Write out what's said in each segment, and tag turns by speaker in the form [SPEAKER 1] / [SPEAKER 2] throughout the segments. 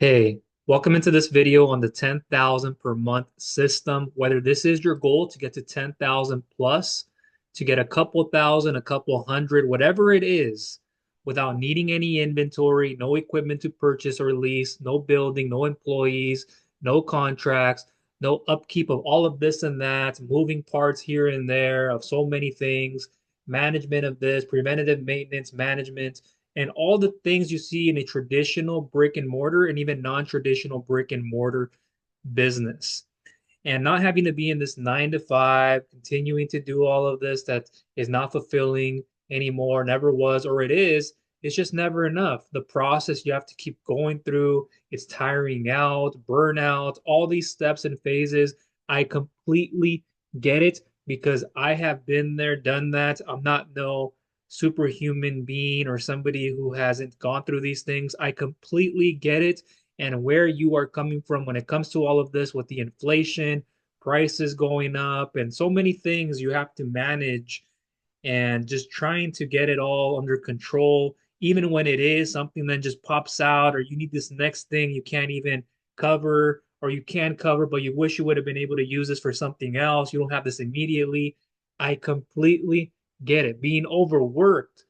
[SPEAKER 1] Hey, welcome into this video on the 10,000 per month system. Whether this is your goal to get to 10,000 plus, to get a couple thousand, a couple hundred, whatever it is, without needing any inventory, no equipment to purchase or lease, no building, no employees, no contracts, no upkeep of all of this and that, moving parts here and there of so many things, management of this, preventative maintenance management and all the things you see in a traditional brick and mortar and even non-traditional brick and mortar business. And not having to be in this 9 to 5, continuing to do all of this that is not fulfilling anymore, never was, or it is, it's just never enough. The process you have to keep going through, it's tiring out, burnout, all these steps and phases. I completely get it because I have been there, done that. I'm not no superhuman being or somebody who hasn't gone through these things. I completely get it and where you are coming from when it comes to all of this with the inflation, prices going up, and so many things you have to manage and just trying to get it all under control, even when it is something that just pops out or you need this next thing you can't even cover or you can cover, but you wish you would have been able to use this for something else. You don't have this immediately. I completely get it. Being overworked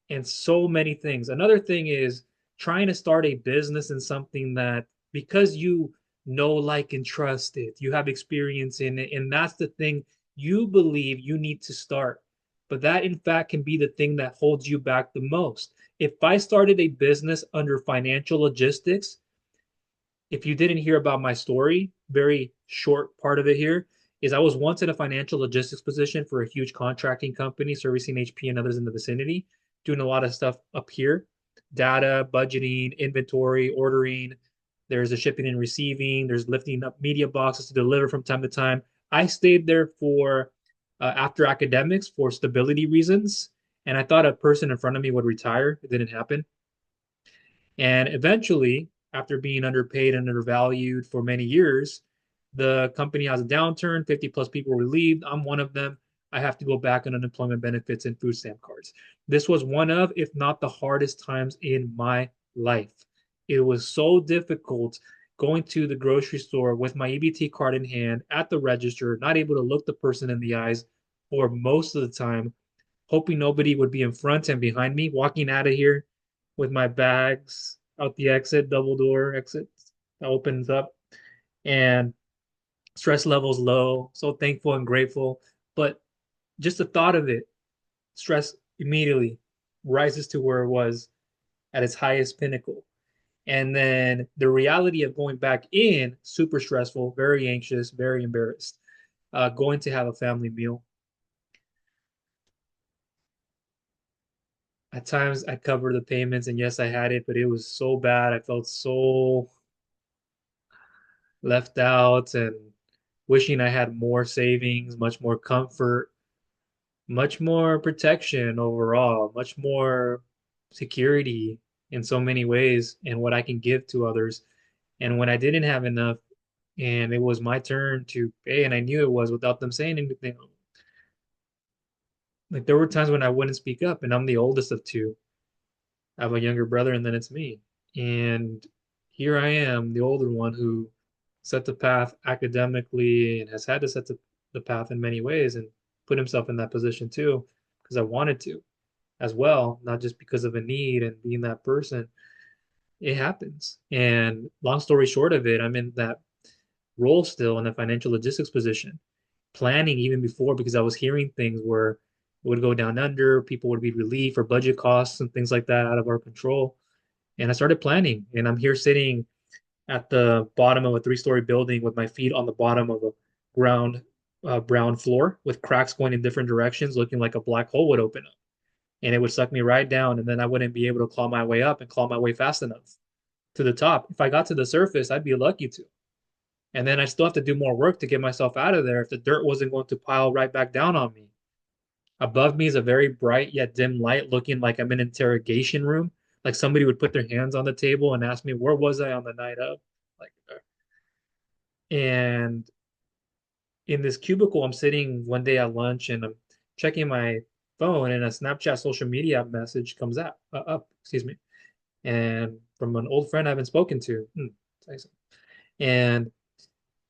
[SPEAKER 1] and so many things. Another thing is trying to start a business in something that because you know, like, and trust it, you have experience in it, and that's the thing you believe you need to start. But that, in fact, can be the thing that holds you back the most. If I started a business under financial logistics, if you didn't hear about my story, very short part of it here is I was once in a financial logistics position for a huge contracting company servicing HP and others in the vicinity, doing a lot of stuff up here, data, budgeting, inventory, ordering. There's a shipping and receiving. There's lifting up media boxes to deliver from time to time. I stayed there for after academics for stability reasons, and I thought a person in front of me would retire. It didn't happen. And eventually, after being underpaid and undervalued for many years, the company has a downturn. 50 plus people were relieved. I'm one of them. I have to go back on unemployment benefits and food stamp cards. This was one of, if not the hardest times in my life. It was so difficult going to the grocery store with my EBT card in hand at the register, not able to look the person in the eyes for most of the time, hoping nobody would be in front and behind me, walking out of here with my bags out the exit, double door exit that opens up, and stress levels low. So thankful and grateful. But just the thought of it, stress immediately rises to where it was at its highest pinnacle. And then the reality of going back in, super stressful, very anxious, very embarrassed, going to have a family meal. At times I covered the payments, and yes, I had it, but it was so bad. I felt so left out and wishing I had more savings, much more comfort, much more protection overall, much more security in so many ways and what I can give to others. And when I didn't have enough and it was my turn to pay, and I knew it was without them saying anything, like there were times when I wouldn't speak up, and I'm the oldest of two. I have a younger brother, and then it's me. And here I am, the older one who set the path academically and has had to set the path in many ways and put himself in that position too, because I wanted to as well, not just because of a need and being that person. It happens. And long story short of it, I'm in that role still in a financial logistics position, planning even before because I was hearing things where it would go down under, people would be relieved for budget costs and things like that out of our control. And I started planning, and I'm here sitting at the bottom of a three-story building with my feet on the bottom of a ground brown floor with cracks going in different directions, looking like a black hole would open up. And it would suck me right down, and then I wouldn't be able to claw my way up and claw my way fast enough to the top. If I got to the surface, I'd be lucky to. And then I still have to do more work to get myself out of there if the dirt wasn't going to pile right back down on me. Above me is a very bright yet dim light, looking like I'm in an interrogation room. Like somebody would put their hands on the table and ask me, where was I on the night of? Like, and in this cubicle, I'm sitting one day at lunch and I'm checking my phone, and a Snapchat social media message comes up, excuse me. And from an old friend I haven't spoken to. Nice. And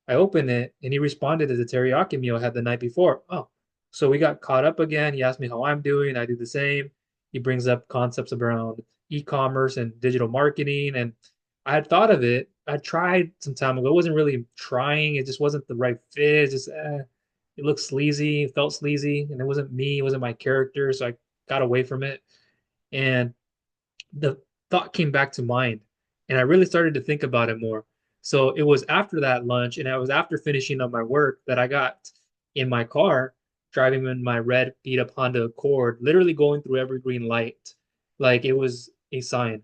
[SPEAKER 1] I opened it and he responded to the teriyaki meal I had the night before. Oh, so we got caught up again. He asked me how I'm doing. I do the same. He brings up concepts around e-commerce and digital marketing. And I had thought of it. I tried some time ago. It wasn't really trying. It just wasn't the right fit. It just, it looked sleazy. It felt sleazy. And it wasn't me. It wasn't my character. So I got away from it. And the thought came back to mind and I really started to think about it more. So it was after that lunch and I was after finishing up my work that I got in my car driving in my red beat up Honda Accord, literally going through every green light like it was a sign.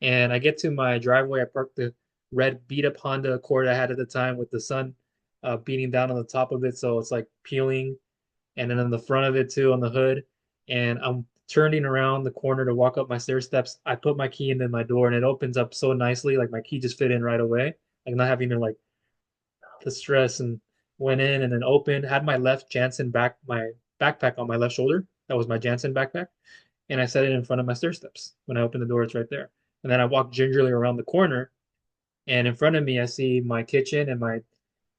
[SPEAKER 1] And I get to my driveway, I park the red beat up Honda Accord I had at the time with the sun beating down on the top of it. So it's like peeling and then on the front of it too on the hood. And I'm turning around the corner to walk up my stair steps. I put my key into my door and it opens up so nicely, like my key just fit in right away, like not having to like the stress and went in and then opened. Had my left Jansen my backpack on my left shoulder. That was my Jansen backpack, and I set it in front of my stair steps. When I opened the door, it's right there. And then I walked gingerly around the corner, and in front of me, I see my kitchen and my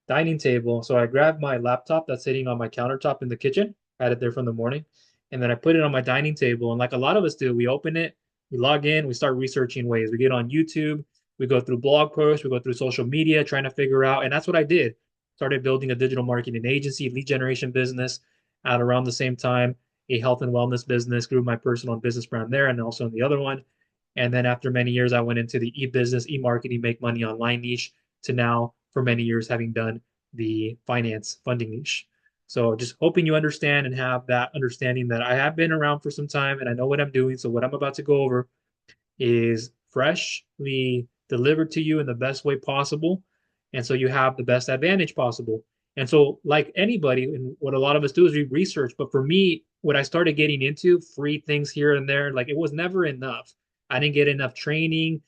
[SPEAKER 1] dining table. So I grabbed my laptop that's sitting on my countertop in the kitchen. I had it there from the morning. And then I put it on my dining table. And like a lot of us do, we open it, we log in, we start researching ways. We get on YouTube, we go through blog posts, we go through social media, trying to figure out. And that's what I did. Started building a digital marketing agency, lead generation business at around the same time, a health and wellness business, grew my personal and business brand there and also in the other one. And then after many years, I went into the e-business, e-marketing, make money online niche to now for many years having done the finance funding niche. So just hoping you understand and have that understanding that I have been around for some time and I know what I'm doing. So what I'm about to go over is freshly delivered to you in the best way possible. And so you have the best advantage possible. And so, like anybody, and what a lot of us do is we research. But for me, what I started getting into, free things here and there, like it was never enough. I didn't get enough training.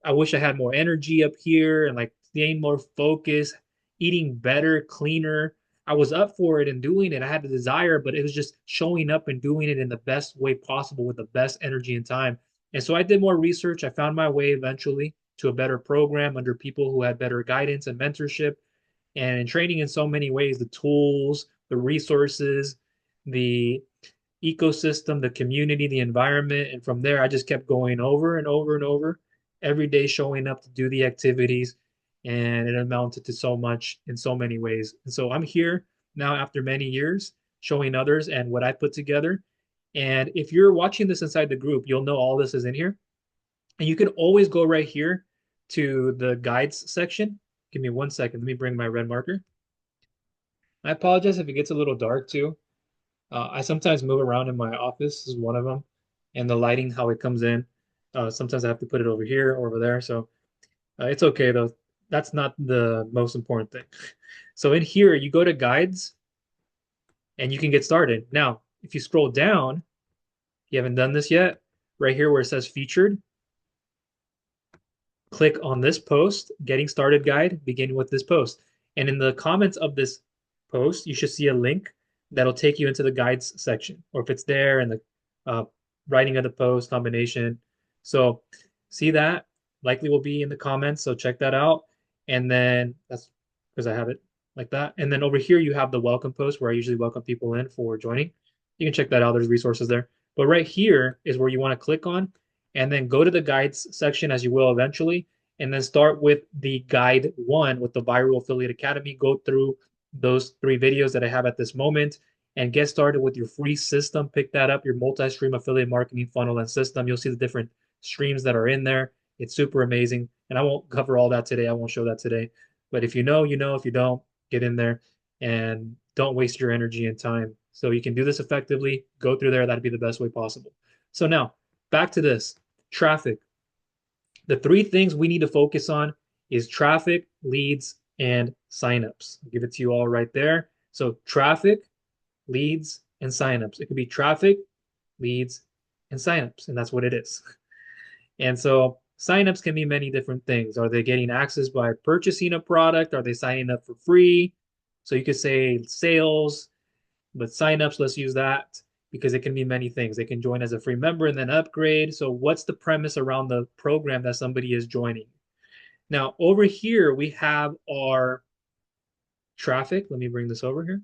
[SPEAKER 1] I wish I had more energy up here and like staying more focused, eating better, cleaner. I was up for it and doing it. I had the desire, but it was just showing up and doing it in the best way possible with the best energy and time. And so I did more research. I found my way eventually to a better program under people who had better guidance and mentorship and training in so many ways, the tools, the resources, the ecosystem, the community, the environment. And from there, I just kept going over and over and over, every day showing up to do the activities. And it amounted to so much in so many ways. And so I'm here now after many years showing others and what I put together. And if you're watching this inside the group, you'll know all this is in here. And you can always go right here to the guides section. Give me 1 second. Let me bring my red marker. I apologize if it gets a little dark too. I sometimes move around in my office, this is one of them, and the lighting, how it comes in. Sometimes I have to put it over here or over there. So it's okay though. That's not the most important thing. So in here, you go to guides and you can get started. Now, if you scroll down, if you haven't done this yet, right here where it says featured, click on this post, getting started guide, beginning with this post. And in the comments of this post, you should see a link that'll take you into the guides section, or if it's there in the writing of the post combination. So see that likely will be in the comments. So check that out. And then that's because I have it like that. And then over here, you have the welcome post where I usually welcome people in for joining. You can check that out. There's resources there. But right here is where you want to click on and then go to the guides section as you will eventually, and then start with the guide one with the Viral Affiliate Academy. Go through those 3 videos that I have at this moment and get started with your free system. Pick that up, your multi-stream affiliate marketing funnel and system. You'll see the different streams that are in there. It's super amazing. And I won't cover all that today. I won't show that today. But if you know, you know. If you don't, get in there and don't waste your energy and time. So you can do this effectively. Go through there. That'd be the best way possible. So now back to this traffic. The 3 things we need to focus on is traffic, leads, and signups. I'll give it to you all right there. So traffic, leads, and signups. It could be traffic, leads, and signups, and that's what it is. And so signups can be many different things. Are they getting access by purchasing a product? Are they signing up for free? So you could say sales, but signups, let's use that. because it can be many things. They can join as a free member and then upgrade. So what's the premise around the program that somebody is joining? Now, over here, we have our traffic. Let me bring this over here.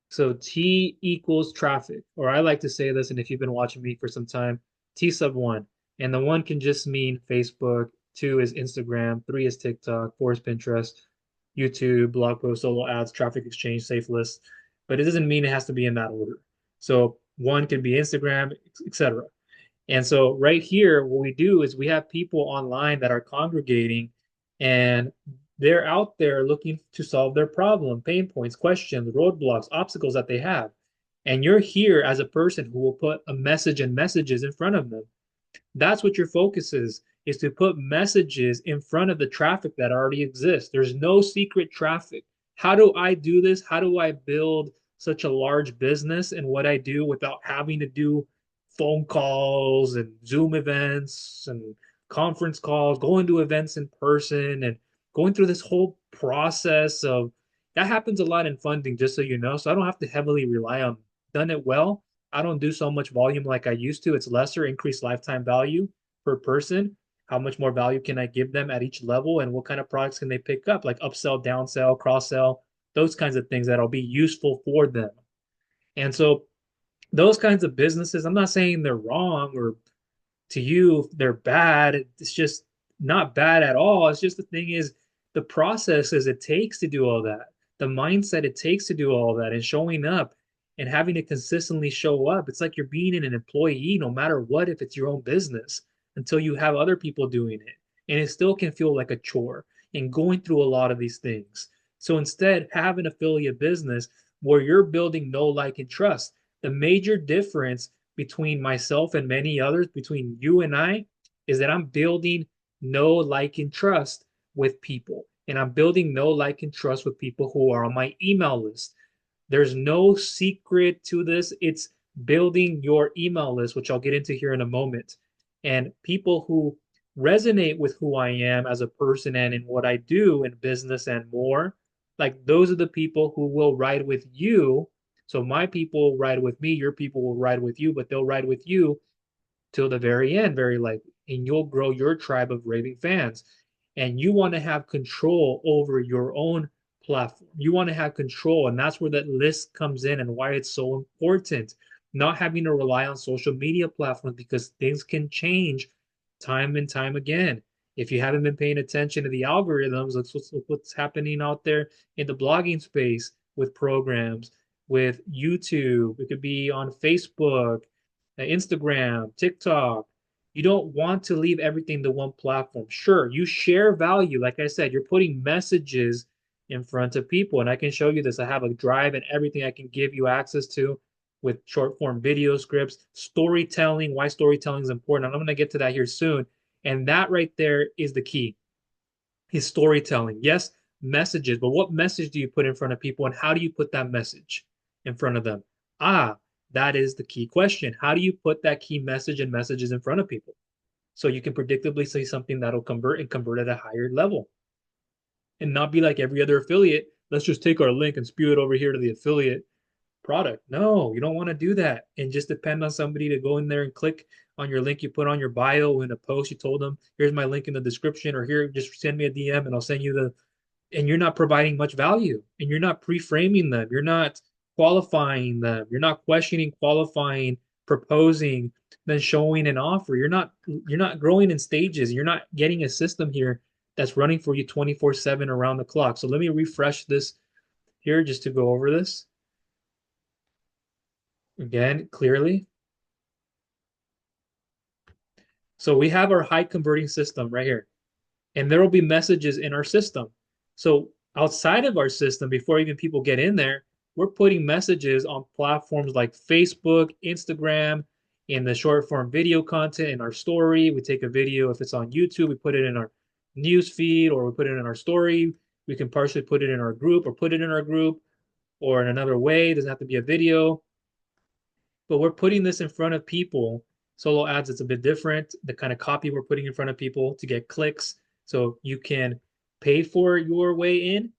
[SPEAKER 1] So T equals traffic, or I like to say this, and if you've been watching me for some time, T sub one. And the one can just mean Facebook, two is Instagram, three is TikTok, four is Pinterest, YouTube, blog posts, solo ads, traffic exchange, safe lists. But it doesn't mean it has to be in that order. So one can be Instagram, etc. And so right here, what we do is we have people online that are congregating and they're out there looking to solve their problem, pain points, questions, roadblocks, obstacles that they have. And you're here as a person who will put a message and messages in front of them. That's what your focus is to put messages in front of the traffic that already exists. There's no secret traffic. How do I do this? How do I build such a large business and what I do without having to do phone calls and Zoom events and conference calls, going to events in person and going through this whole process of that happens a lot in funding, just so you know. So I don't have to heavily rely on done it well. I don't do so much volume like I used to. It's lesser, increased lifetime value per person. How much more value can I give them at each level, and what kind of products can they pick up, like upsell, downsell, cross sell, those kinds of things that'll be useful for them. And so those kinds of businesses, I'm not saying they're wrong or to you they're bad. It's just not bad at all. It's just the thing is the processes it takes to do all that, the mindset it takes to do all that, and showing up and having to consistently show up. It's like you're being an employee no matter what, if it's your own business, until you have other people doing it. And it still can feel like a chore and going through a lot of these things. So instead, have an affiliate business where you're building know, like, and trust. The major difference between myself and many others, between you and I, is that I'm building know, like, and trust with people. And I'm building know, like, and trust with people who are on my email list. There's no secret to this. It's building your email list, which I'll get into here in a moment. And people who resonate with who I am as a person and in what I do in business and more, like those are the people who will ride with you. So my people ride with me, your people will ride with you, but they'll ride with you till the very end, very likely. And you'll grow your tribe of raving fans. And you want to have control over your own platform. You want to have control. And that's where that list comes in and why it's so important. Not having to rely on social media platforms because things can change time and time again. If you haven't been paying attention to the algorithms, that's what's happening out there in the blogging space with programs, with YouTube. It could be on Facebook, Instagram, TikTok. You don't want to leave everything to one platform. Sure, you share value. Like I said, you're putting messages in front of people. And I can show you this. I have a drive and everything I can give you access to with short form video scripts, storytelling, why storytelling is important. I'm going to get to that here soon. And that right there is the key, is storytelling. Yes, messages, but what message do you put in front of people and how do you put that message in front of them? Ah, that is the key question. How do you put that key message and messages in front of people so you can predictably say something that'll convert and convert at a higher level and not be like every other affiliate? Let's just take our link and spew it over here to the affiliate product. No, you don't want to do that and just depend on somebody to go in there and click on your link you put on your bio in a post. You told them, here's my link in the description, or here, just send me a DM and I'll send you the, and you're not providing much value and you're not pre-framing them. You're not qualifying them. You're not questioning, qualifying, proposing, then showing an offer. You're not growing in stages. You're not getting a system here that's running for you 24/7 around the clock. So let me refresh this here just to go over this again clearly. So we have our high converting system right here, and there will be messages in our system. So outside of our system, before even people get in there, we're putting messages on platforms like Facebook, Instagram, in the short form video content in our story. We take a video, if it's on YouTube, we put it in our news feed or we put it in our story. We can partially put it in our group or put it in our group or in another way. It doesn't have to be a video, but we're putting this in front of people. Solo ads, it's a bit different. The kind of copy we're putting in front of people to get clicks. So you can pay for your way in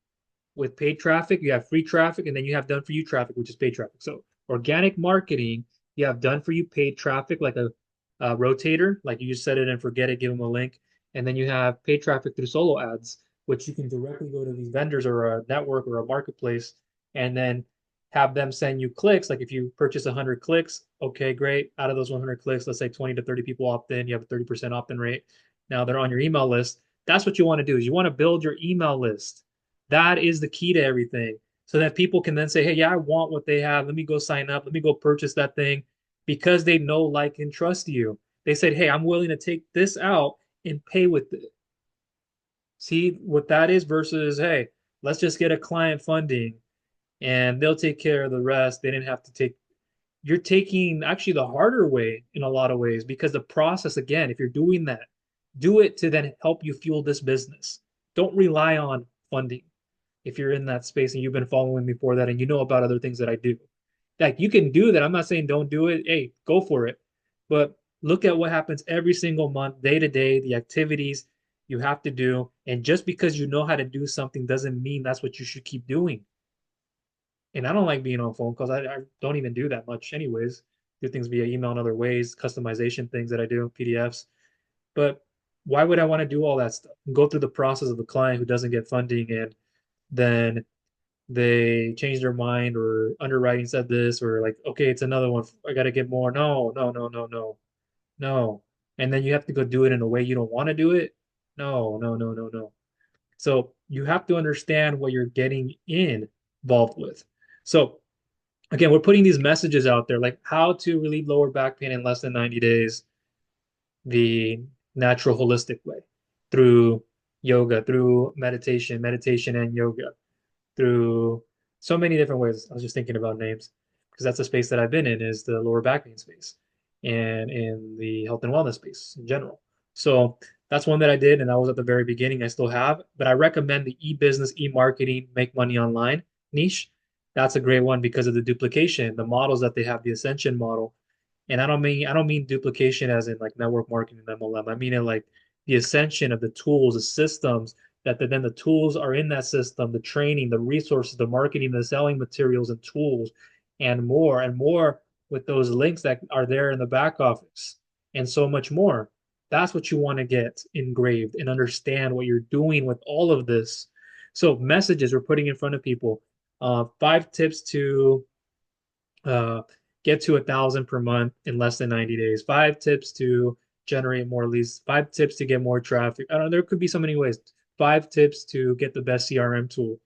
[SPEAKER 1] with paid traffic. You have free traffic, and then you have done for you traffic, which is paid traffic. So Organic marketing, you have done for you paid traffic like a rotator, like you just set it and forget it, give them a link. And then you have paid traffic through solo ads, which you can directly go to these vendors or a network or a marketplace and then have them send you clicks. Like if you purchase 100 clicks, okay, great. Out of those 100 clicks, let's say 20 to 30 people opt in, you have a 30% opt-in rate. Now they're on your email list. That's what you want to do is you want to build your email list. That is the key to everything so that people can then say, hey, yeah, I want what they have. Let me go sign up. Let me go purchase that thing because they know, like, and trust you. They said, hey, I'm willing to take this out and pay with it. See what that is versus, hey, let's just get a client funding and they'll take care of the rest. They didn't have to take, you're taking actually the harder way in a lot of ways because the process, again, if you're doing that, do it to then help you fuel this business. Don't rely on funding if you're in that space and you've been following me for that and you know about other things that I do. Like you can do that. I'm not saying don't do it. Hey, go for it. But look at what happens every single month, day to day, the activities you have to do. And just because you know how to do something doesn't mean that's what you should keep doing. And I don't like being on phone calls. I don't even do that much anyways. Do things via email and other ways, customization things that I do, PDFs. But why would I want to do all that stuff and go through the process of a client who doesn't get funding and then they change their mind or underwriting said this or like, okay, it's another one. I got to get more. No, no, no, no, no, no. And then you have to go do it in a way you don't want to do it. No, no, no, no, no. So you have to understand what you're getting involved with. So again, we're putting these messages out there like how to relieve lower back pain in less than 90 days, the natural holistic way through yoga, through meditation and yoga through so many different ways. I was just thinking about names because that's the space that I've been in is the lower back pain space and in the health and wellness space in general. So that's one that I did and that was at the very beginning. I still have, but I recommend the e-business, e-marketing, make money online niche. That's a great one because of the duplication, the models that they have, the ascension model. And I don't mean duplication as in like network marketing and MLM. I mean it like the ascension of the tools, the systems that then the tools are in that system, the training, the resources, the marketing, the selling materials and tools, and more with those links that are there in the back office, and so much more. That's what you want to get engraved and understand what you're doing with all of this. So, messages we're putting in front of people. 5 tips to uh, get to 1,000 per month in less than 90 days. 5 tips to generate more leads. 5 tips to get more traffic. I don't know. There could be so many ways. 5 tips to get the best CRM tool.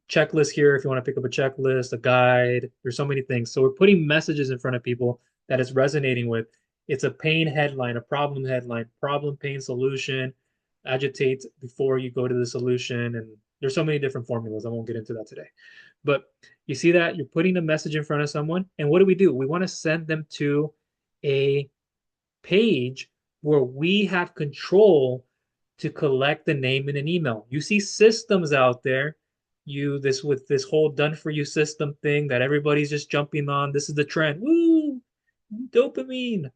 [SPEAKER 1] Checklist here if you want to pick up a checklist, a guide. There's so many things. So we're putting messages in front of people that it's resonating with. It's a pain headline, a problem, pain, solution. Agitate before you go to the solution. And there's so many different formulas. I won't get into that today. But you see that you're putting a message in front of someone. And what do? We want to send them to a page where we have control to collect the name in an email. You see systems out there, you this with this whole done for you system thing that everybody's just jumping on. This is the trend. Woo! Dopamine.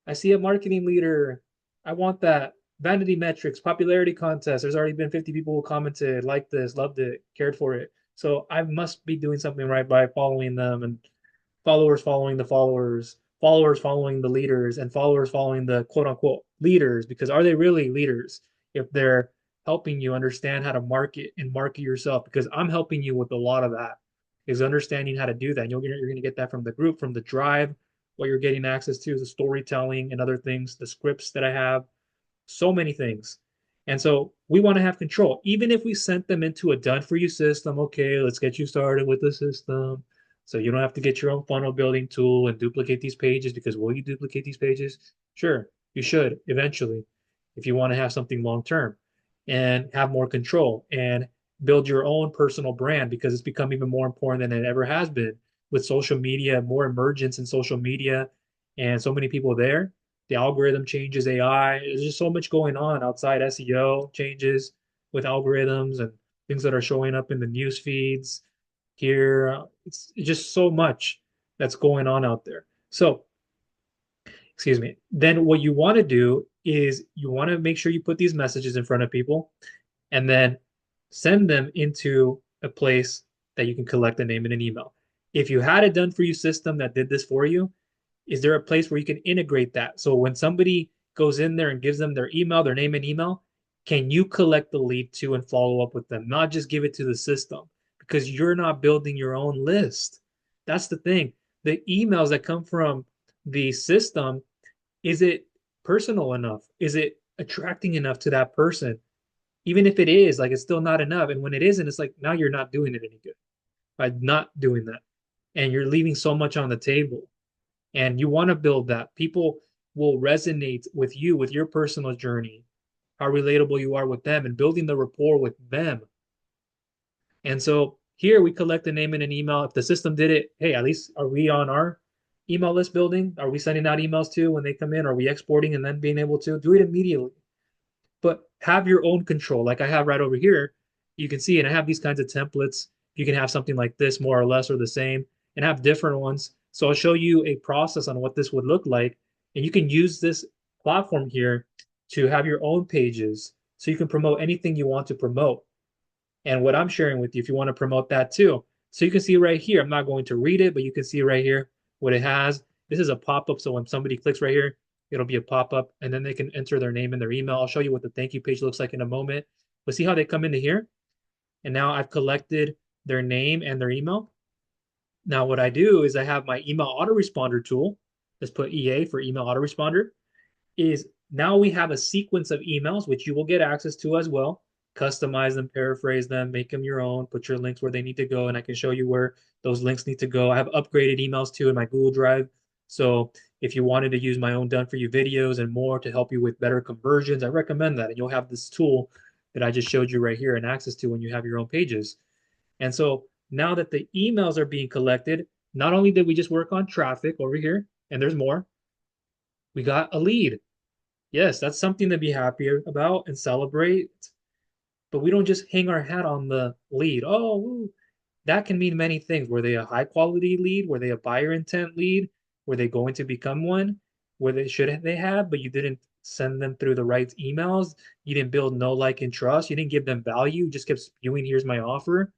[SPEAKER 1] I see a marketing leader. I want that. Vanity metrics, popularity contest. There's already been 50 people who commented, liked this, loved it, cared for it. So I must be doing something right by following them and followers following the followers, followers following the leaders, and followers following the quote unquote leaders. Because are they really leaders if they're helping you understand how to market and market yourself? Because I'm helping you with a lot of that, is understanding how to do that. You're going to get that from the group, from the drive. What you're getting access to is the storytelling and other things, the scripts that I have, so many things. And so we want to have control. Even if we sent them into a done for you system, okay, let's get you started with the system. So you don't have to get your own funnel building tool and duplicate these pages because will you duplicate these pages? Sure, you should eventually if you want to have something long term and have more control and build your own personal brand because it's become even more important than it ever has been with social media, more emergence in social media, and so many people there. The algorithm changes, AI. There's just so much going on outside SEO changes with algorithms and things that are showing up in the news feeds here. It's just so much that's going on out there. So, excuse me. Then what you want to do is you want to make sure you put these messages in front of people and then send them into a place that you can collect the name in an email. If you had a done for you system that did this for you, is there a place where you can integrate that? So when somebody goes in there and gives them their email, their name and email, can you collect the lead too and follow up with them, not just give it to the system because you're not building your own list. That's the thing. The emails that come from the system, is it personal enough? Is it attracting enough to that person? Even if it is, like it's still not enough. And when it isn't, it's like now you're not doing it any good by not doing that. And you're leaving so much on the table. And you want to build that. People will resonate with you, with your personal journey, how relatable you are with them, and building the rapport with them. And so here we collect a name and an email. If the system did it, hey, at least are we on our email list building? Are we sending out emails too when they come in? Are we exporting and then being able to do it immediately? But have your own control. Like I have right over here, you can see, and I have these kinds of templates. You can have something like this, more or less, or the same, and have different ones. So I'll show you a process on what this would look like. And you can use this platform here to have your own pages so you can promote anything you want to promote. And what I'm sharing with you, if you want to promote that too. So you can see right here, I'm not going to read it, but you can see right here what it has. This is a pop-up. So when somebody clicks right here, it'll be a pop-up and then they can enter their name and their email. I'll show you what the thank you page looks like in a moment. But see how they come into here? And now I've collected their name and their email. Now what I do is I have my email autoresponder tool. Let's put EA for email autoresponder is now we have a sequence of emails, which you will get access to as well. Customize them, paraphrase them, make them your own, put your links where they need to go, and I can show you where those links need to go. I have upgraded emails too in my Google Drive. So if you wanted to use my own done for you videos and more to help you with better conversions, I recommend that. And you'll have this tool that I just showed you right here and access to when you have your own pages. And so now that the emails are being collected, not only did we just work on traffic over here, and there's more, we got a lead. Yes, that's something to be happy about and celebrate. But we don't just hang our hat on the lead. Oh, woo. That can mean many things. Were they a high quality lead? Were they a buyer intent lead? Were they going to become one? Were they should they have, but you didn't send them through the right emails? You didn't build know, like, and trust. You didn't give them value. You just kept spewing, here's my offer.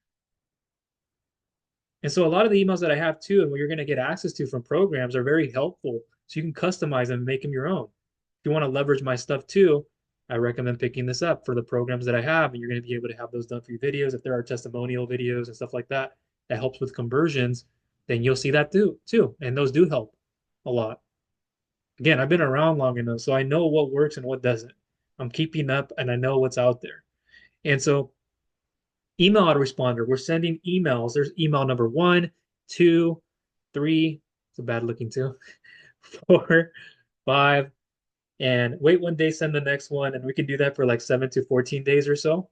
[SPEAKER 1] And so a lot of the emails that I have too, and what you're going to get access to from programs are very helpful. So you can customize them and make them your own. If you want to leverage my stuff too, I recommend picking this up for the programs that I have, and you're going to be able to have those done for your videos. If there are testimonial videos and stuff like that, that helps with conversions, then you'll see that too. And those do help a lot. Again, I've been around long enough, so I know what works and what doesn't. I'm keeping up and I know what's out there. And so email autoresponder. We're sending emails. There's email number 1, 2, 3. It's a bad looking two. 4, 5, and wait 1 day, send the next one, and we can do that for like 7 to 14 days or so.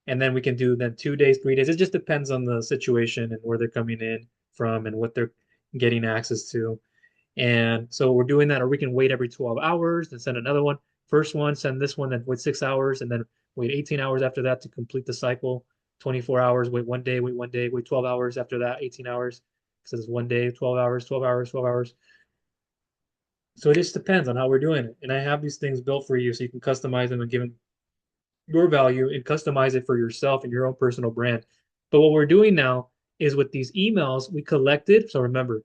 [SPEAKER 1] And then we can do then 2 days, 3 days. It just depends on the situation and where they're coming in from and what they're getting access to. And so we're doing that, or we can wait every 12 hours and send another one. First one, send this one, then wait 6 hours, and then wait 18 hours after that to complete the cycle. 24 hours, wait 1 day, wait 1 day, wait 12 hours after that, 18 hours. So it's 1 day, 12 hours, 12 hours, 12 hours. So it just depends on how we're doing it. And I have these things built for you so you can customize them and give them your value and customize it for yourself and your own personal brand. But what we're doing now is with these emails we collected. So remember,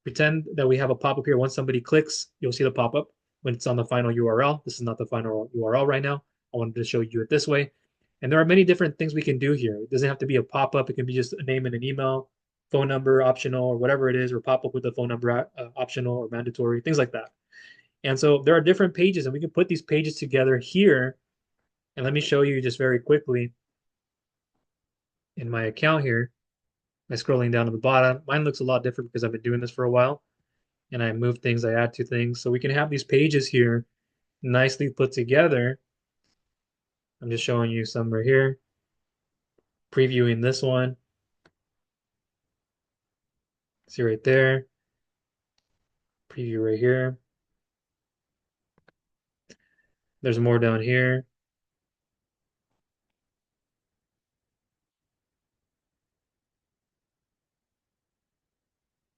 [SPEAKER 1] pretend that we have a pop-up here. Once somebody clicks, you'll see the pop-up when it's on the final URL. This is not the final URL right now. I wanted to show you it this way. And there are many different things we can do here. It doesn't have to be a pop-up. It can be just a name and an email, phone number optional, or whatever it is, or pop up with a phone number optional or mandatory, things like that. And so there are different pages, and we can put these pages together here. And let me show you just very quickly in my account here by scrolling down to the bottom. Mine looks a lot different because I've been doing this for a while. And I move things, I add to things. So we can have these pages here nicely put together. I'm just showing you some right here, previewing this one. See right there, preview right here. There's more down here.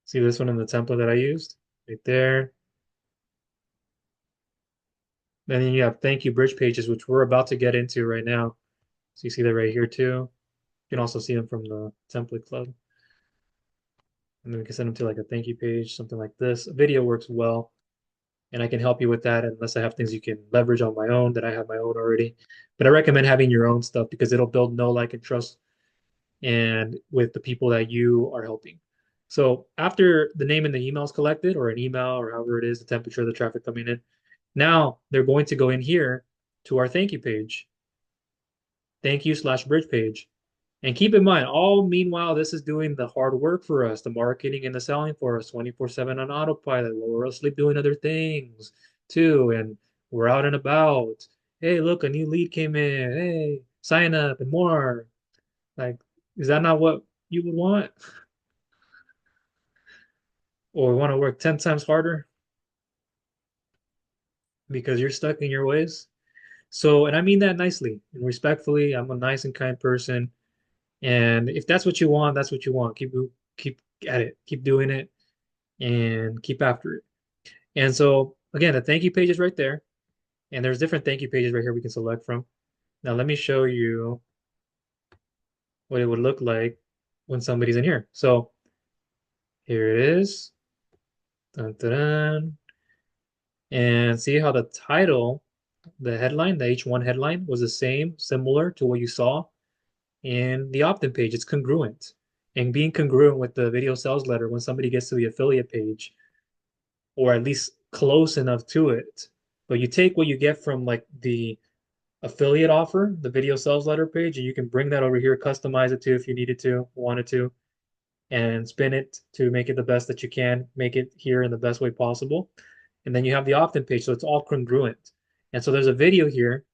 [SPEAKER 1] See this one in the template that I used right there. Then you have thank you bridge pages, which we're about to get into right now. So you see that right here too. You can also see them from the template club. And then we can send them to like a thank you page, something like this. A video works well, and I can help you with that unless I have things you can leverage on my own that I have my own already. But I recommend having your own stuff because it'll build know, like, and trust and with the people that you are helping. So after the name and the email is collected, or an email, or however it is, the temperature of the traffic coming in, now they're going to go in here to our thank you page, thank you slash bridge page. And keep in mind, all meanwhile, this is doing the hard work for us, the marketing and the selling for us 24/7 on autopilot while we're asleep doing other things too. And we're out and about. Hey, look, a new lead came in. Hey, sign up and more. Like, is that not what you would want? Or want to work 10 times harder because you're stuck in your ways? So, and I mean that nicely and respectfully. I'm a nice and kind person. And if that's what you want, that's what you want. Keep at it. Keep doing it and keep after it. And so again, the thank you page is right there. And there's different thank you pages right here we can select from. Now let me show you what it would look like when somebody's in here. So here it is. Dun, dun, dun. And see how the title, the headline, the H1 headline was the same, similar to what you saw in the opt-in page. It's congruent. And being congruent with the video sales letter when somebody gets to the affiliate page, or at least close enough to it. But you take what you get from like the affiliate offer, the video sales letter page, and you can bring that over here, customize it to if you needed to, wanted to, and spin it to make it the best that you can, make it here in the best way possible. And then you have the opt-in page, so it's all congruent. And so there's a video here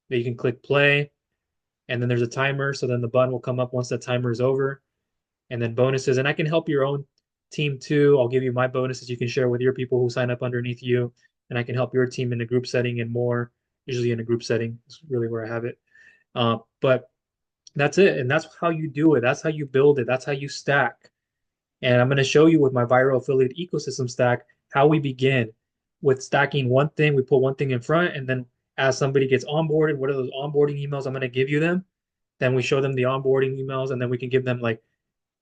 [SPEAKER 1] that you can click play, and then there's a timer, so then the button will come up once the timer is over, and then bonuses. And I can help your own team too. I'll give you my bonuses you can share with your people who sign up underneath you, and I can help your team in a group setting and more. Usually in a group setting is really where I have it. But that's it, and that's how you do it. That's how you build it. That's how you stack. And I'm going to show you with my viral affiliate ecosystem stack how we begin with stacking one thing. We put one thing in front, and then as somebody gets onboarded, what are those onboarding emails I'm going to give you them? Then we show them the onboarding emails, and then we can give them like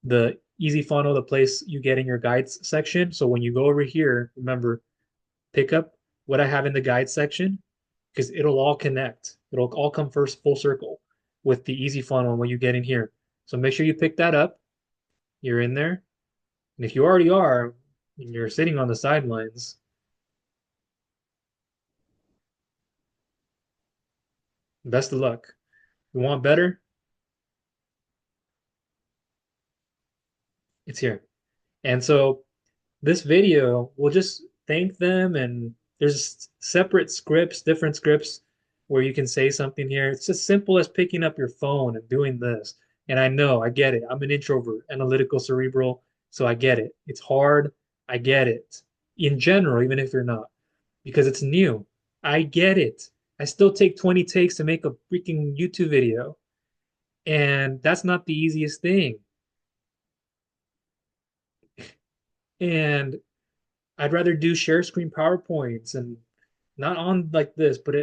[SPEAKER 1] the easy funnel, the place you get in your guides section. So when you go over here, remember, pick up what I have in the guides section because it'll all connect. It'll all come first full circle with the easy funnel when you get in here. So make sure you pick that up. You're in there. And if you already are, and you're sitting on the sidelines, best of luck. You want better? It's here. And so this video will just thank them, and there's separate scripts, different scripts where you can say something here. It's as simple as picking up your phone and doing this. And I know, I get it. I'm an introvert, analytical, cerebral, so I get it. It's hard. I get it. In general, even if you're not, because it's new. I get it. I still take 20 takes to make a freaking YouTube video. And that's not the easiest thing. And I'd rather do share screen PowerPoints and not on like this, but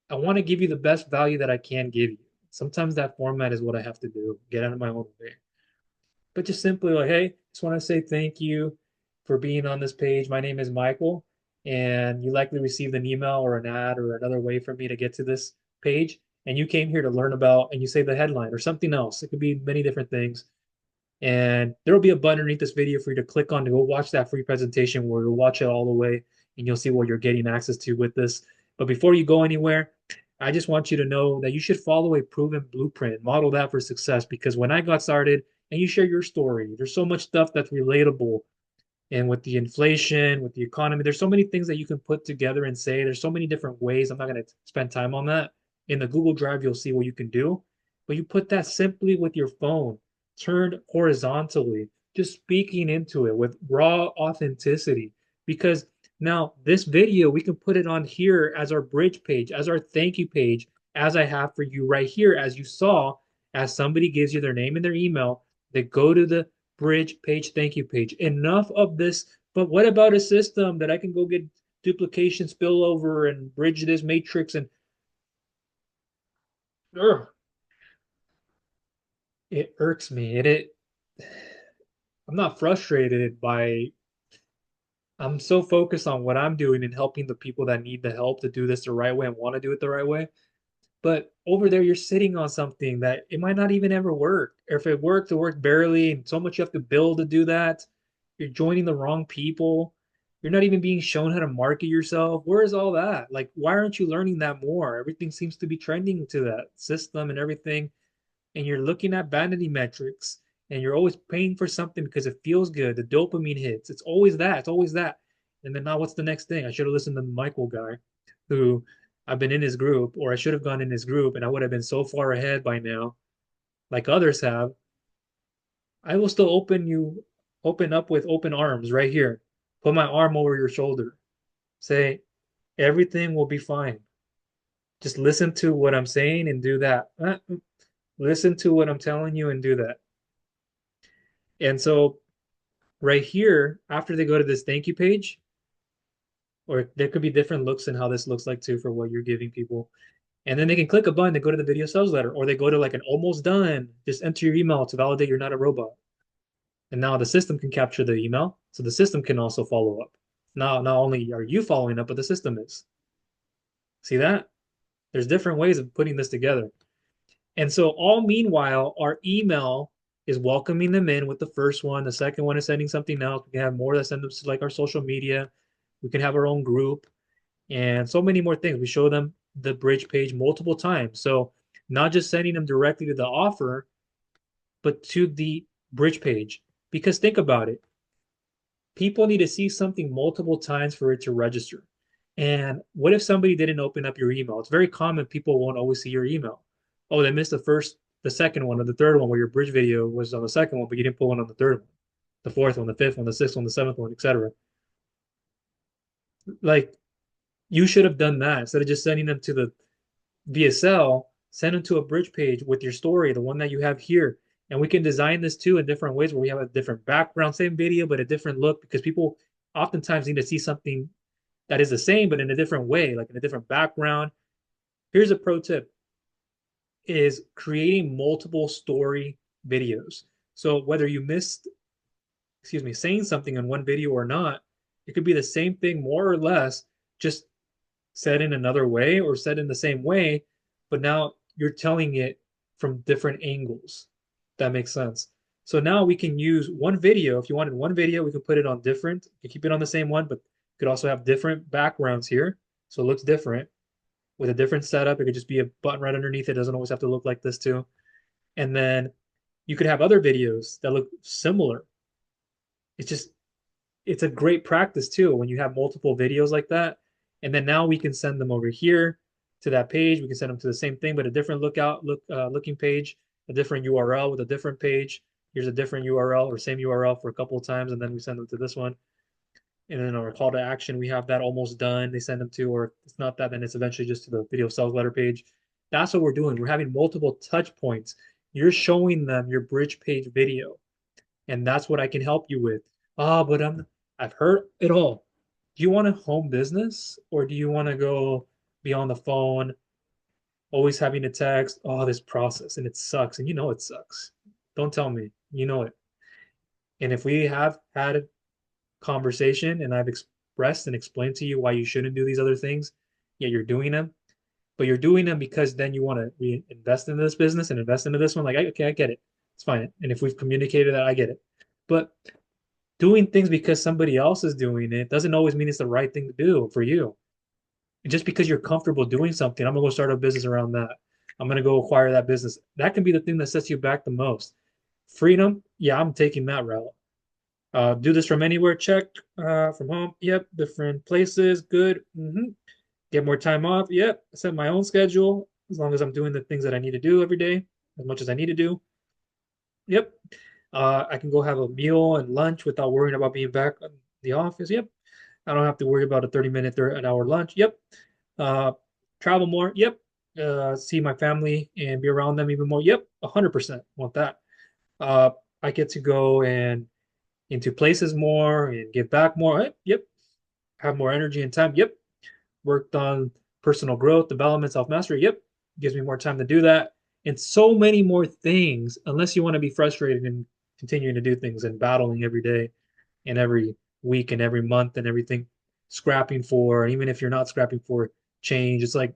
[SPEAKER 1] I want to give you the best value that I can give you. Sometimes that format is what I have to do, get out of my own way. But just simply like, hey, just want to say thank you for being on this page. My name is Michael, and you likely received an email or an ad or another way for me to get to this page. And you came here to learn about, and you say the headline or something else. It could be many different things. And there will be a button underneath this video for you to click on to go watch that free presentation where you'll watch it all the way and you'll see what you're getting access to with this. But before you go anywhere, I just want you to know that you should follow a proven blueprint, model that for success. Because when I got started and you share your story, there's so much stuff that's relatable. And with the inflation, with the economy, there's so many things that you can put together and say. There's so many different ways. I'm not going to spend time on that. In the Google Drive, you'll see what you can do. But you put that simply with your phone, turned horizontally, just speaking into it with raw authenticity. Because now this video, we can put it on here as our bridge page, as our thank you page, as I have for you right here, as you saw, as somebody gives you their name and their email, they go to the bridge page, thank you page. Enough of this. But what about a system that I can go get duplication, spillover, and bridge this matrix? And ugh, it irks me. I'm not frustrated by, I'm so focused on what I'm doing and helping the people that need the help to do this the right way and want to do it the right way. But over there, you're sitting on something that it might not even ever work. Or if it works, it worked barely, and so much you have to build to do that. You're joining the wrong people. You're not even being shown how to market yourself. Where is all that? Like, why aren't you learning that more? Everything seems to be trending to that system and everything. And you're looking at vanity metrics and you're always paying for something because it feels good. The dopamine hits. It's always that. It's always that. And then now what's the next thing? I should have listened to the Michael guy who I've been in his group, or I should have gone in his group and I would have been so far ahead by now, like others have. I will still open up with open arms right here. Put my arm over your shoulder. Say, everything will be fine. Just listen to what I'm saying and do that. Listen to what I'm telling you and do that. And so right here, after they go to this thank you page, or there could be different looks in how this looks like too for what you're giving people. And then they can click a button to go to the video sales letter, or they go to like an almost done. Just enter your email to validate you're not a robot. And now the system can capture the email, so the system can also follow up. Now, not only are you following up, but the system is. See that? There's different ways of putting this together. And so, all meanwhile, our email is welcoming them in with the first one. The second one is sending something else. We can have more that send them to like our social media. We can have our own group and so many more things. We show them the bridge page multiple times. So, not just sending them directly to the offer, but to the bridge page. Because think about it, people need to see something multiple times for it to register. And what if somebody didn't open up your email? It's very common people won't always see your email. Oh, they missed the second one, or the third one where your bridge video was on the second one, but you didn't put one on the third one, the fourth one, the fifth one, the sixth one, the seventh one, etc. Like you should have done that instead of just sending them to the VSL. Send them to a bridge page with your story, the one that you have here. And we can design this too in different ways where we have a different background, same video, but a different look because people oftentimes need to see something that is the same, but in a different way, like in a different background. Here's a pro tip is creating multiple story videos. So whether you missed, excuse me, saying something in one video or not, it could be the same thing more or less, just said in another way or said in the same way, but now you're telling it from different angles. That makes sense. So now we can use one video. If you wanted one video, we could put it on different. You keep it on the same one, but you could also have different backgrounds here. So it looks different with a different setup. It could just be a button right underneath. It doesn't always have to look like this too. And then you could have other videos that look similar. It's just it's a great practice too when you have multiple videos like that. And then now we can send them over here to that page. We can send them to the same thing, but a different looking page, a different URL with a different page. Here's a different URL or same URL for a couple of times, and then we send them to this one. And then our call to action, we have that almost done. They send them to, or if it's not that, then it's eventually just to the video sales letter page. That's what we're doing. We're having multiple touch points. You're showing them your bridge page video, and that's what I can help you with. Ah, but I've heard it all. Do you want a home business or do you want to go be on the phone, always having to text? Oh, this process and it sucks, and you know it sucks. Don't tell me, you know it. And if we have had a conversation and I've expressed and explained to you why you shouldn't do these other things, yet you're doing them, but you're doing them because then you want to reinvest into this business and invest into this one. Like, okay, I get it. It's fine. And if we've communicated that, I get it. But doing things because somebody else is doing it doesn't always mean it's the right thing to do for you. Just because you're comfortable doing something, I'm gonna go start a business around that. I'm gonna go acquire that business. That can be the thing that sets you back the most. Freedom, yeah, I'm taking that route. Do this from anywhere, check. From home, yep. Different places, good. Get more time off, yep. Set my own schedule as long as I'm doing the things that I need to do every day, as much as I need to do. Yep. I can go have a meal and lunch without worrying about being back in the office. Yep. I don't have to worry about a 30-minute, an hour lunch. Yep. Uh, Travel more. Yep. See my family and be around them even more. Yep. 100% want that. Uh, I get to go and into places more and give back more. Yep. Have more energy and time. Yep. Worked on personal growth, development, self-mastery. Yep. Gives me more time to do that. And so many more things, unless you want to be frustrated and continuing to do things and battling every day and every week and every month and everything, scrapping for, even if you're not scrapping for change, it's like,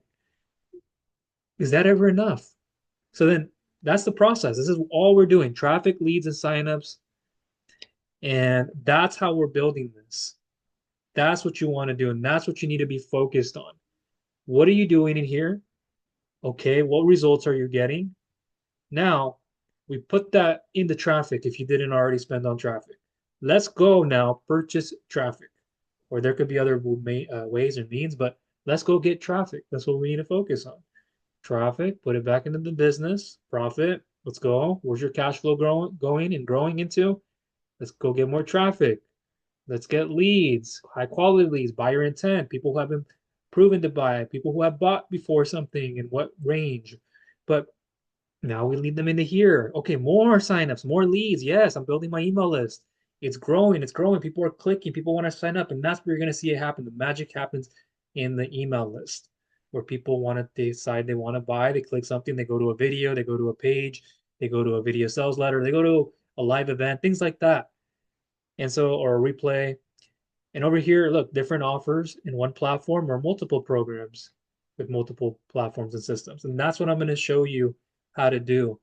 [SPEAKER 1] is that ever enough? So then that's the process. This is all we're doing, traffic, leads, and signups. And that's how we're building this. That's what you want to do. And that's what you need to be focused on. What are you doing in here? Okay, what results are you getting? Now, we put that into traffic if you didn't already spend on traffic. Let's go now purchase traffic. Or there could be other ways and means, but let's go get traffic. That's what we need to focus on. Traffic, put it back into the business, profit. Let's go. Where's your cash flow going and growing into? Let's go get more traffic. Let's get leads, high quality leads, buyer intent, people who have been proven to buy, people who have bought before something and what range. But now we lead them into here. Okay, more signups, more leads. Yes, I'm building my email list. It's growing, it's growing. People are clicking, people want to sign up, and that's where you're going to see it happen. The magic happens in the email list where people want to decide they want to buy. They click something, they go to a video, they go to a page, they go to a video sales letter, they go to a live event, things like that. And so, or a replay. And over here, look, different offers in one platform or multiple programs with multiple platforms and systems. And that's what I'm going to show you how to do.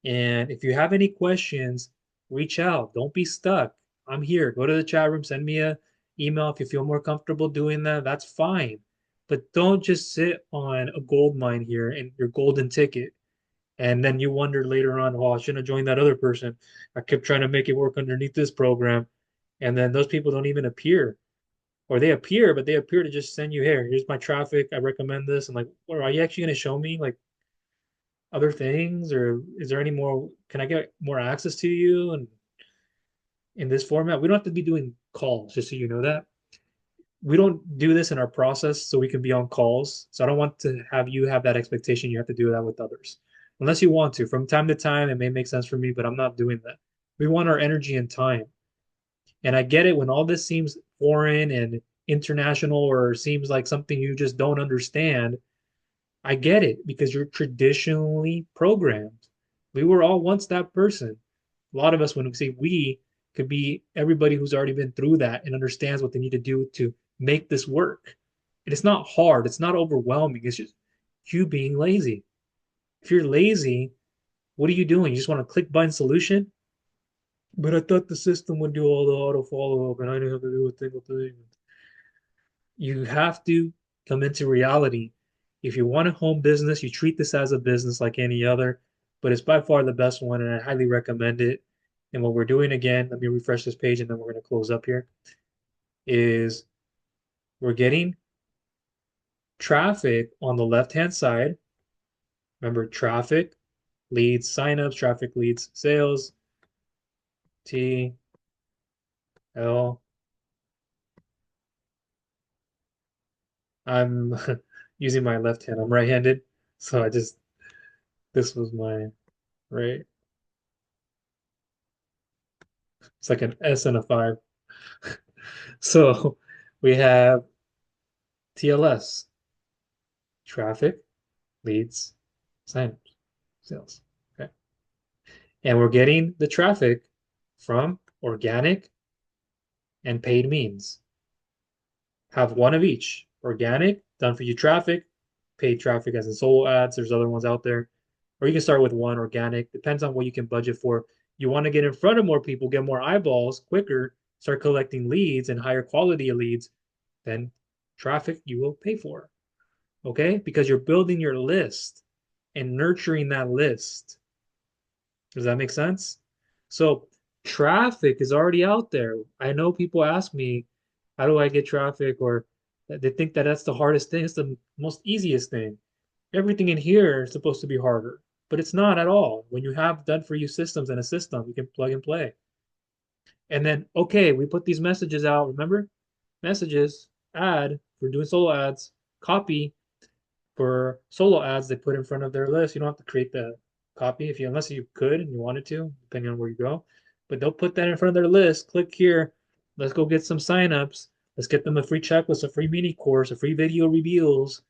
[SPEAKER 1] And if you have any questions, reach out. Don't be stuck. I'm here. Go to the chat room, send me a email if you feel more comfortable doing that. That's fine. But don't just sit on a gold mine here and your golden ticket. And then you wonder later on, oh, I shouldn't have joined that other person. I kept trying to make it work underneath this program. And then those people don't even appear. Or they appear, but they appear to just send you here. Here's my traffic. I recommend this. I'm like, well, are you actually going to show me like other things, or is there any more? Can I get more access to you? And in this format, we don't have to be doing calls, just so you know that. We don't do this in our process so we can be on calls. So I don't want to have you have that expectation you have to do that with others. Unless you want to. From time to time, it may make sense for me, but I'm not doing that. We want our energy and time. And I get it when all this seems foreign and international or seems like something you just don't understand. I get it because you're traditionally programmed. We were all once that person. A lot of us, when we say we, could be everybody who's already been through that and understands what they need to do to make this work. And it's not hard, it's not overwhelming. It's just you being lazy. If you're lazy, what are you doing? You just want to click button solution? But I thought the system would do all the auto follow up and I didn't have to do a single thing. You have to come into reality. If you want a home business, you treat this as a business like any other, but it's by far the best one, and I highly recommend it. And what we're doing again, let me refresh this page and then we're going to close up here, is we're getting traffic on the left-hand side. Remember, traffic leads signups, traffic leads sales, T, L. I'm using my left hand. I'm right-handed, so this was my right. It's like an S and a 5. So we have TLS, traffic, leads, signups, sales. Okay. And we're getting the traffic from organic and paid means. Have one of each. Organic, done for you traffic, paid traffic as in solo ads. There's other ones out there. Or you can start with one organic. Depends on what you can budget for. You want to get in front of more people, get more eyeballs quicker, start collecting leads and higher quality of leads, then traffic you will pay for. Okay? Because you're building your list and nurturing that list. Does that make sense? So traffic is already out there. I know people ask me, how do I get traffic? Or they think that that's the hardest thing. It's the most easiest thing. Everything in here is supposed to be harder, but it's not at all. When you have done for you systems and a system, you can plug and play. And then, okay, we put these messages out. Remember? Messages, ad for doing solo ads, copy for solo ads they put in front of their list. You don't have to create the copy if you unless you could and you wanted to, depending on where you go. But they'll put that in front of their list. Click here. Let's go get some signups. Let's get them a free checklist, a free mini course, a free video reveals,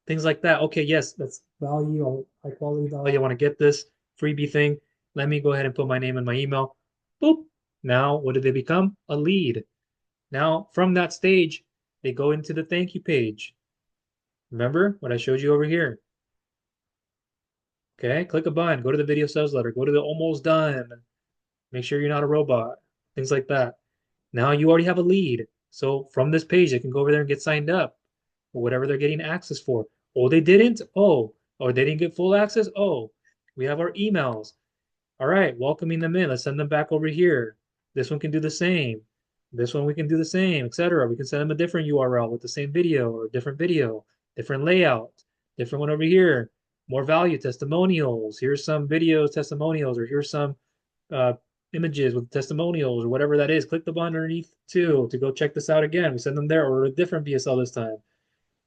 [SPEAKER 1] things like that. Okay, yes, that's value, high quality value. I want to get this freebie thing. Let me go ahead and put my name and my email. Boop. Now, what did they become? A lead. Now, from that stage, they go into the thank you page. Remember what I showed you over here? Okay, click a button, go to the video sales letter, go to the almost done. Make sure you're not a robot, things like that. Now you already have a lead. So from this page, they can go over there and get signed up for whatever they're getting access for. Oh, they didn't? Oh, or they didn't get full access? Oh, we have our emails. All right, welcoming them in. Let's send them back over here. This one can do the same. This one we can do the same, etc. We can send them a different URL with the same video or a different video, different layout, different one over here. More value testimonials. Here's some video testimonials, or here's some uh, images with testimonials, or whatever that is. Click the button underneath too to go check this out again. We send them there, or a different VSL this time.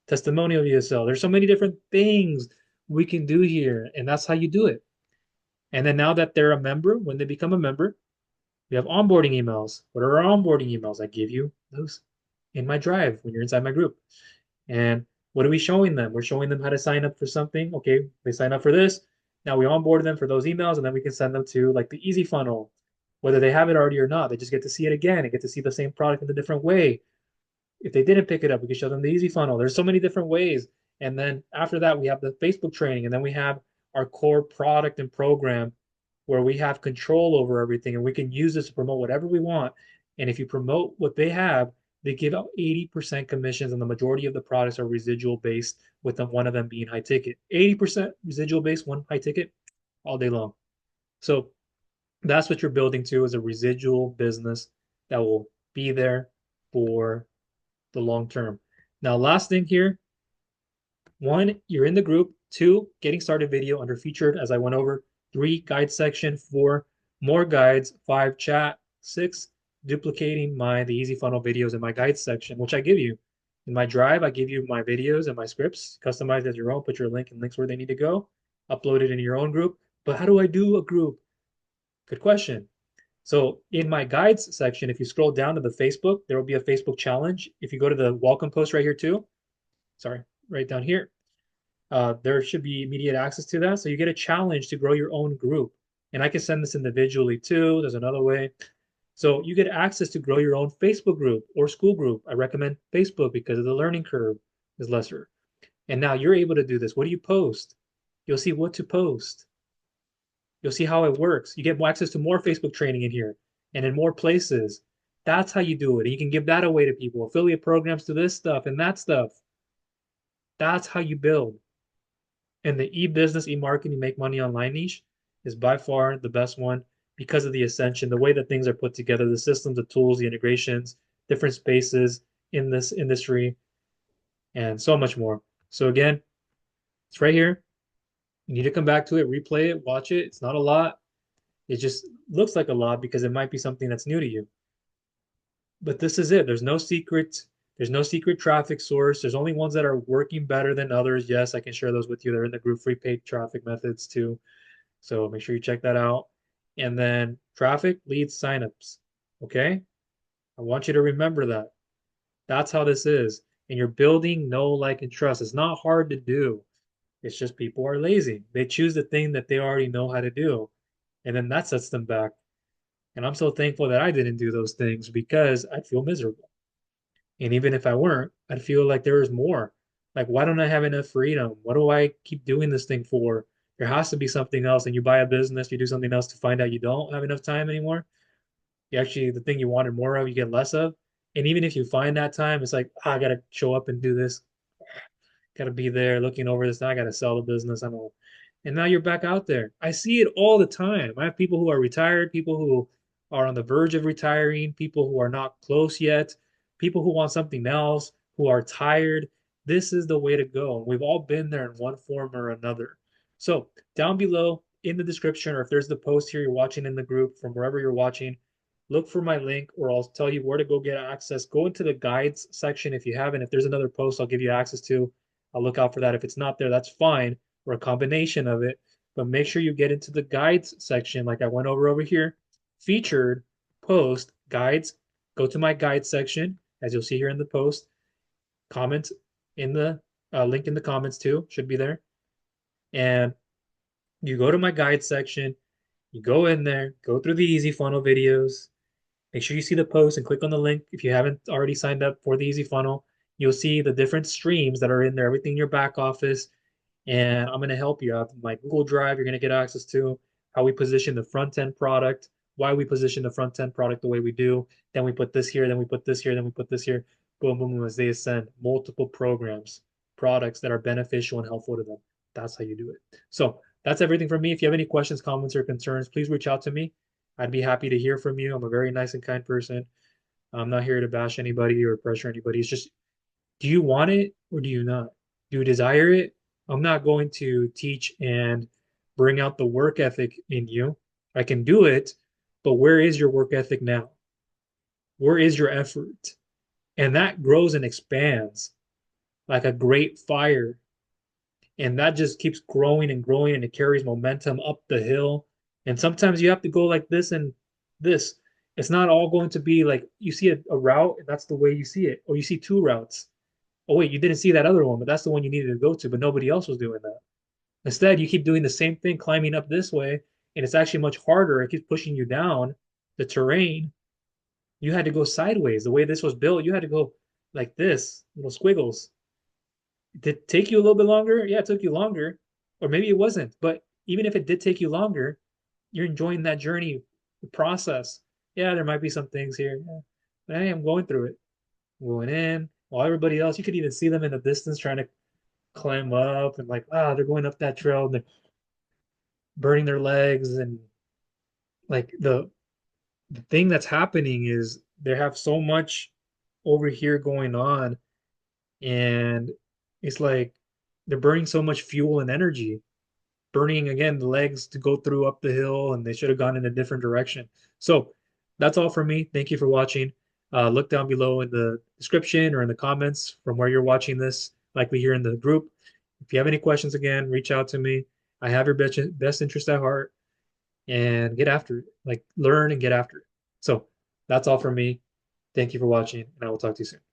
[SPEAKER 1] Testimonial VSL. There's so many different things we can do here, and that's how you do it. And then now that they're a member, when they become a member, we have onboarding emails. What are our onboarding emails? I give you those in my drive when you're inside my group. And what are we showing them? We're showing them how to sign up for something. Okay, they sign up for this. Now we onboard them for those emails, and then we can send them to like the easy funnel, whether they have it already or not. They just get to see it again and get to see the same product in a different way. If they didn't pick it up, we can show them the easy funnel. There's so many different ways. And then after that, we have the Facebook training, and then we have our core product and program where we have control over everything and we can use this to promote whatever we want. And if you promote what they have, they give out 80% commissions, and the majority of the products are residual based, with them, one of them being high ticket. 80% residual based, one high ticket, all day long. So that's what you're building to, is a residual business that will be there for the long term. Now, last thing here, one, you're in the group. Two, getting started video under featured, as I went over. Three, guide section. Four, more guides. Five, chat. Six, duplicating the easy funnel videos in my guides section, which I give you. In my drive, I give you my videos and my scripts, customized as your own, put your link and links where they need to go, upload it in your own group. But how do I do a group? Good question. So in my guides section, if you scroll down to the Facebook, there will be a Facebook challenge. If you go to the welcome post right here too, sorry, right down here, there should be immediate access to that. So you get a challenge to grow your own group. And I can send this individually too. There's another way. So you get access to grow your own Facebook group or school group. I recommend Facebook because of the learning curve is lesser. And now you're able to do this. What do you post? You'll see what to post. You'll see how it works. You get more access to more Facebook training in here and in more places. That's how you do it. And you can give that away to people. Affiliate programs to this stuff and that stuff. That's how you build. And the e-business, e-marketing, make money online niche is by far the best one because of the ascension, the way that things are put together, the systems, the tools, the integrations, different spaces in this industry, and so much more. So again, it's right here. You need to come back to it, replay it, watch it. It's not a lot. It just looks like a lot because it might be something that's new to you. But this is it. There's no secret. There's no secret traffic source. There's only ones that are working better than others. Yes, I can share those with you. They're in the group free paid traffic methods too. So make sure you check that out. And then traffic leads signups. Okay? I want you to remember that. That's how this is. And you're building know, like, and trust. It's not hard to do. It's just people are lazy. They choose the thing that they already know how to do. And then that sets them back. And I'm so thankful that I didn't do those things because I'd feel miserable. And even if I weren't, I'd feel like there was more. Like, why don't I have enough freedom? What do I keep doing this thing for? There has to be something else. And you buy a business, you do something else to find out you don't have enough time anymore. You actually, the thing you wanted more of, you get less of. And even if you find that time, it's like, I gotta show up and do this. Gotta be there looking over this. Now I gotta sell the business. I don't know. And now you're back out there. I see it all the time. I have people who are retired, people who are on the verge of retiring, people who are not close yet, people who want something else, who are tired. This is the way to go. We've all been there in one form or another. So down below in the description, or if there's the post here you're watching in the group from wherever you're watching, look for my link or I'll tell you where to go get access. Go into the guides section if you haven't. If there's another post, I'll give you access to. I'll look out for that. If it's not there, that's fine, or a combination of it. But make sure you get into the guides section, like I went over here. Featured, post, guides. Go to my guides section, as you'll see here in the post. Comment in the link in the comments too, should be there. And you go to my guides section You go in there, go through the easy funnel videos. Make sure you see the post and click on the link. If you haven't already signed up for the easy funnel, you'll see the different streams that are in there, everything in your back office. And I'm going to help you out. My Google Drive, you're going to get access to how we position the front end product, why we position the front end product the way we do. Then we put this here, then we put this here, then we put this here. Boom, boom, boom, as they ascend multiple programs, products that are beneficial and helpful to them. That's how you do it. So that's everything from me. If you have any questions, comments, or concerns, please reach out to me. I'd be happy to hear from you. I'm a very nice and kind person. I'm not here to bash anybody or pressure anybody. It's just, do you want it or do you not? Do you desire it? I'm not going to teach and bring out the work ethic in you. I can do it, but where is your work ethic now? Where is your effort? And that grows and expands like a great fire. And that just keeps growing and growing and it carries momentum up the hill. And sometimes you have to go like this and this. It's not all going to be like you see a route and that's the way you see it, or you see two routes. Oh, wait, you didn't see that other one, but that's the one you needed to go to, but nobody else was doing that. Instead, you keep doing the same thing, climbing up this way, and it's actually much harder. It keeps pushing you down the terrain. You had to go sideways. The way this was built, you had to go like this, little squiggles. Did it take you a little bit longer? Yeah, it took you longer. Or maybe it wasn't. But even if it did take you longer, you're enjoying that journey, the process. Yeah, there might be some things here. Yeah. But hey, I'm going through it. I'm going in. While everybody else, you could even see them in the distance trying to climb up and like, wow, they're going up that trail and they're burning their legs. And like the thing that's happening is they have so much over here going on. And it's like they're burning so much fuel and energy, burning again the legs to go through up the hill, and they should have gone in a different direction. So that's all for me. Thank you for watching. Look down below in the description or in the comments from where you're watching this, likely here in the group. If you have any questions, again, reach out to me. I have your best interest at heart, and get after it. Like learn and get after it. So that's all for me. Thank you for watching, and I will talk to you soon.